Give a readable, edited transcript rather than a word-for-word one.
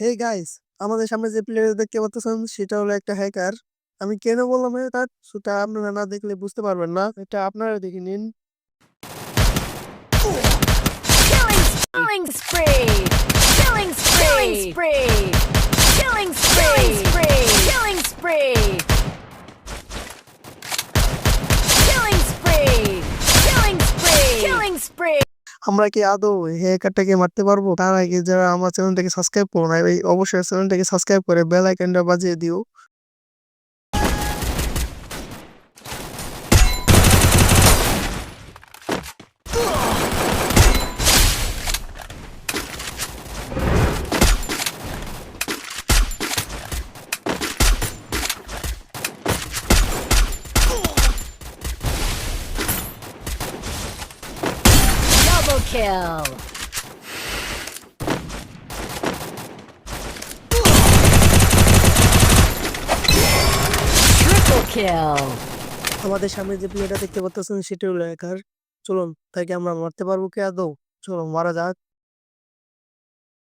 Hey guys, আমাদের সামনে যে প্লেয়ার দেখতে পাচ্ছেন সেটা হলো একটা হ্যাকার। আমি কেন বললাম এটা সেটা আপনারা না দেখলে বুঝতে পারবেন না। এটা আপনারা দেখে নিন। Killing spree! Killing spree! Killing spree! Killing spree! Killing spree! Killing spree! Killing spree! Killing spree! আমরা কি আদৌ এই হ্যাকারটাকে মারতে পারবো? তার আগে যারা আমার চ্যানেলটাকে সাবস্ক্রাইব করো না, এই অবশ্যই চ্যানেলটাকে সাবস্ক্রাইব করে বেল আইকনটা বাজিয়ে দিও। Double kill! Triple kill! আমাদের সামনে যে প্লেয়ারটা দেখতে পাচ্ছেন সেটা হলো হ্যাকার। চলুন তাকে আমরা মারতে পারবো কি আদৌ? চলো মারা যাক।